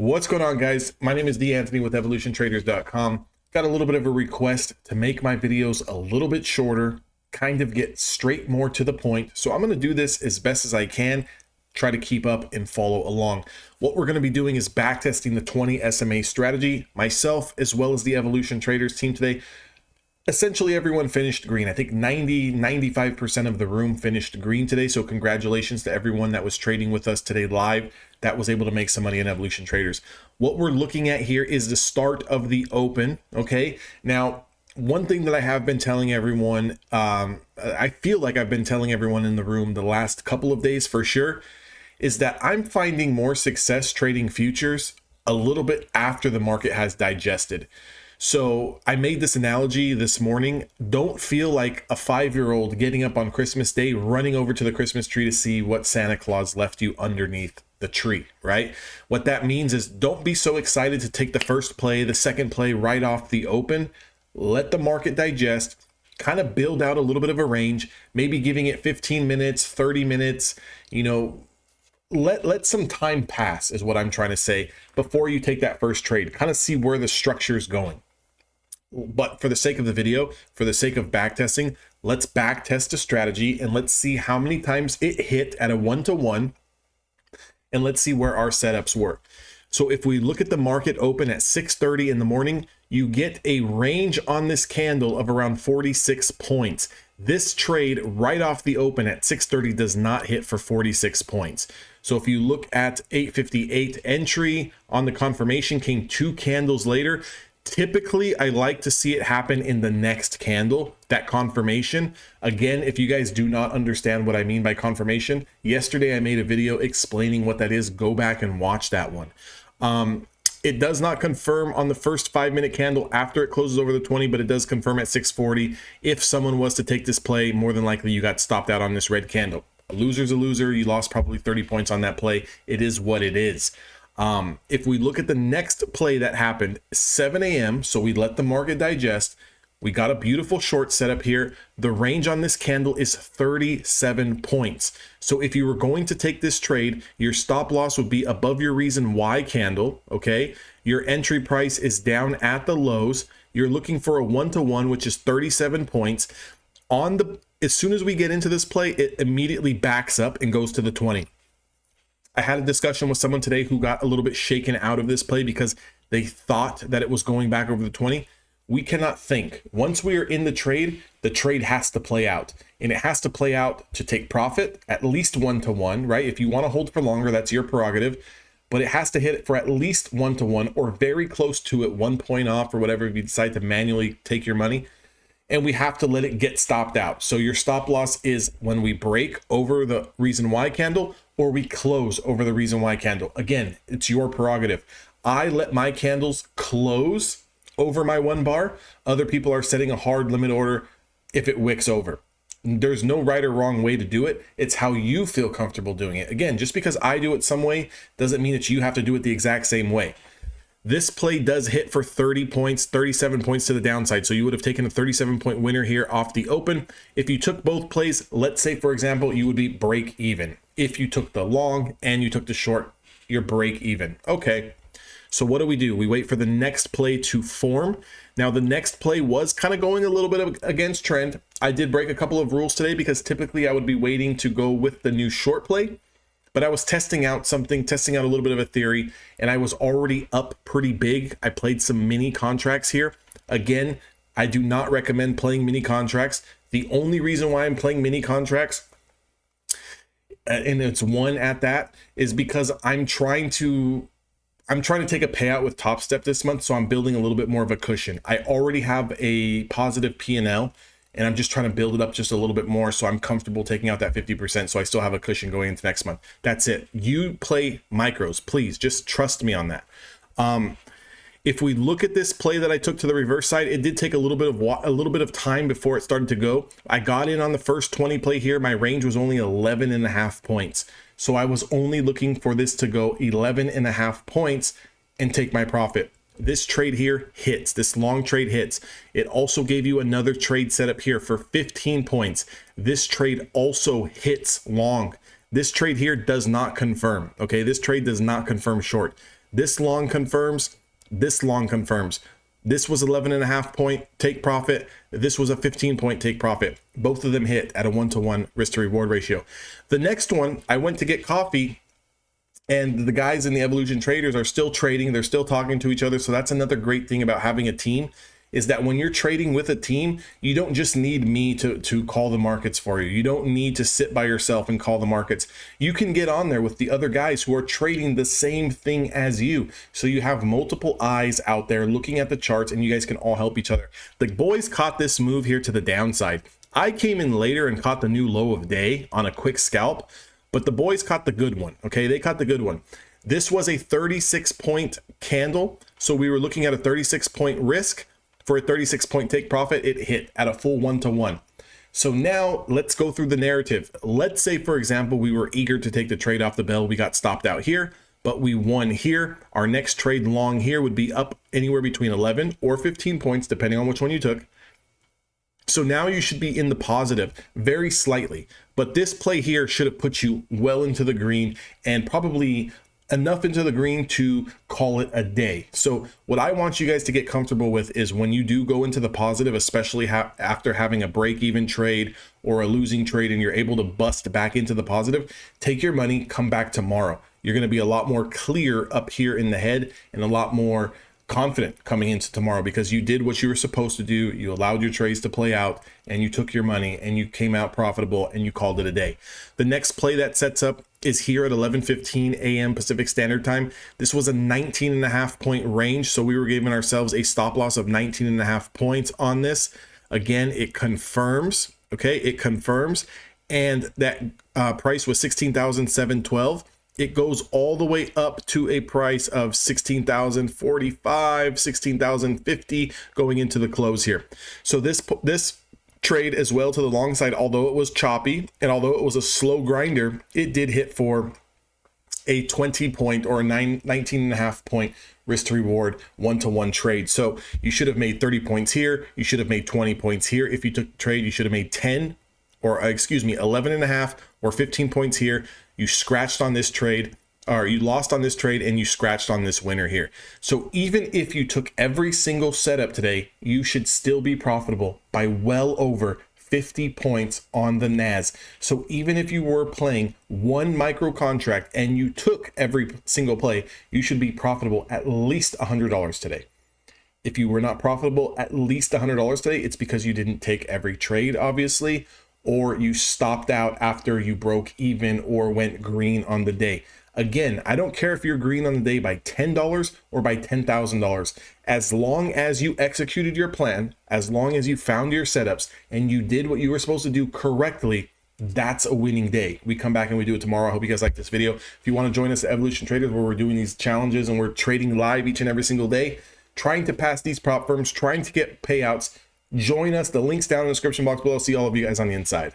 What's going on, guys? My name is Anthony with evolutiontraders.com. Got a little bit of a request to make my videos a little bit shorter, kind of get straight more to the point. So I'm going to do this as best as I can, try to keep up and follow along. What we're going to be doing is backtesting the 20 SMA strategy, myself, as well as the Evolution Traders team today. Essentially everyone finished green. I think 95% of the room finished green today. So congratulations to everyone that was trading with us today live that was able to make some money in Evolution Traders. What we're looking at here is the start of the open. Okay. Now, one thing that I have been telling everyone, I feel like I've been telling everyone in the room the last couple of days for sure, is that I'm finding more success trading futures a little bit after the market has digested. So I made this analogy this morning. Don't feel like a 5-year-old getting up on Christmas Day, running over to the Christmas tree to see what Santa Claus left you underneath the tree, right? What that means is don't be so excited to take the first play, the second play right off the open. Let the market digest, kind of build out a little bit of a range, maybe giving it 15 minutes, 30 minutes, let some time pass is what I'm trying to say before you take that first trade. Kind of see where the structure is going. But for the sake of the video, for the sake of backtesting, let's backtest a strategy and let's see how many times it hit at a 1-to-1, and let's see where our setups were. So if we look at the market open at 6:30 in the morning, you get a range on this candle of around 46 points. This trade right off the open at 6:30 does not hit for 46 points. So if you look at 8:58 entry on the confirmation, came 2 candles later. Typically, I like to see it happen in the next candle, that confirmation. Again, if you guys do not understand what I mean by confirmation, yesterday I made a video explaining what that is. Go back and watch that one. It does not confirm on the first 5-minute candle after it closes over the 20, but it does confirm at 6:40. If someone was to take this play, more than likely you got stopped out on this red candle. A loser's a loser. You lost probably 30 points on that play. It is what it is. If we look at the next play that happened, 7 a.m., so we let the market digest. We got a beautiful short setup here. The range on this candle is 37 points. So if you were going to take this trade, your stop loss would be above your reason why candle, okay? Your entry price is down at the lows. You're looking for a 1-to-1, which is 37 points. As soon as we get into this play, it immediately backs up and goes to the 20. I had a discussion with someone today who got a little bit shaken out of this play because they thought that it was going back over the 20. We cannot think. Once we are in the trade has to play out. And it has to play out to take profit, at least 1-to-1, right? If you want to hold for longer, that's your prerogative. But it has to hit it for at least 1-to-1 or very close to it, 1 point off or whatever if you decide to manually take your money. And we have to let it get stopped out. So your stop loss is when we break over the reason why candle or we close over the reason why candle. Again, it's your prerogative. I let my candles close over my 1 bar. Other people are setting a hard limit order if it wicks over. There's no right or wrong way to do it. It's how you feel comfortable doing it. Again, just because I do it some way doesn't mean that you have to do it the exact same way. This play does hit for 30 points, 37 points to the downside. So you would have taken a 37-point winner here off the open. If you took both plays, let's say, for example, you would be break even. If you took the long and you took the short, you're break even. Okay. So what do? We wait for the next play to form. Now, the next play was kind of going a little bit against trend. I did break a couple of rules today because typically I would be waiting to go with the new short play. But I was testing out a little bit of a theory, and I was already up pretty big. I played some mini contracts here. Again, I do not recommend playing mini contracts. The only reason why I'm playing mini contracts, and it's one at that, is because I'm trying to take a payout with Top Step this month, so I'm building a little bit more of a cushion. I already have a positive P&L, and I'm just trying to build it up just a little bit more so I'm comfortable taking out that 50%, so I still have a cushion going into next month. That's it. You play micros, please. Just trust me on that. If we look at this play that I took to the reverse side, it did take a little bit of time before it started to go. I got in on the first 20 play here. My range was only 11.5 points. So I was only looking for this to go 11.5 points and take my profit. This trade here hits. This long trade hits. It also gave you another trade setup here for 15 points. This trade also hits long. This trade here does not confirm. Okay, this trade does not confirm short. This long confirms, this long confirms. This was 11.5 point take profit. This was a 15 point take profit. Both of them hit at a 1-to-1 risk to reward ratio. The next one, I went to get coffee, and the guys in the Evolution Traders are still trading. They're still talking to each other. So that's another great thing about having a team, is that when you're trading with a team, you don't just need me to call the markets for you. You don't need to sit by yourself and call the markets. You can get on there with the other guys who are trading the same thing as you. So you have multiple eyes out there looking at the charts, and you guys can all help each other. The boys caught this move here to the downside. I came in later and caught the new low of day on a quick scalp, but the boys caught the good one. Okay, they caught the good one. This was a 36 point candle. So we were looking at a 36 point risk. For a 36 point take profit, it hit at a full 1-to-1. So now let's go through the narrative. Let's say, for example, we were eager to take the trade off the bell. We got stopped out here, but we won here. Our next trade long here would be up anywhere between 11 or 15 points, depending on which one you took. So now you should be in the positive very slightly, but this play here should have put you well into the green, and probably enough into the green to call it a day. So what I want you guys to get comfortable with is when you do go into the positive, especially after having a break-even trade or a losing trade and you're able to bust back into the positive, take your money, come back tomorrow. You're going to be a lot more clear up here in the head and a lot more confident coming into tomorrow, because you did what you were supposed to do. You allowed your trades to play out, and you took your money and you came out profitable and you called it a day. The next play that sets up is here at 11:15 a.m. Pacific Standard Time. This was a 19.5 point range, so we were giving ourselves a stop loss of 19.5 points on this. Again, it confirms, okay, it confirms, and that price was 16,712. It goes all the way up to a price of 16,045, 16,050 going into the close here. So this trade as well to the long side, although it was choppy and although it was a slow grinder, it did hit for a 20 point or a 19.5 point risk to reward 1-to-1 trade. So you should have made 30 points here. You should have made 20 points here. If you took the trade, you should have made 10 or 11.5 or 15 points here. You scratched on this trade, or you lost on this trade, and you scratched on this winner here. So even if you took every single setup today, you should still be profitable by well over 50 points on the NAS. So even if you were playing one micro contract and you took every single play, you should be profitable at least $100 today. If you were not profitable at least $100 today, it's because you didn't take every trade, obviously, or you stopped out after you broke even or went green on the day. Again, I don't care if you're green on the day by $10 or by $10,000. As long as you executed your plan, as long as you found your setups and you did what you were supposed to do correctly, that's a winning day. We come back and we do it tomorrow. I hope you guys like this video. If you want to join us at Evolution Traders, where we're doing these challenges and we're trading live each and every single day, trying to pass these prop firms, trying to get payouts, join us. The link's down in the description box below. See all of you guys on the inside.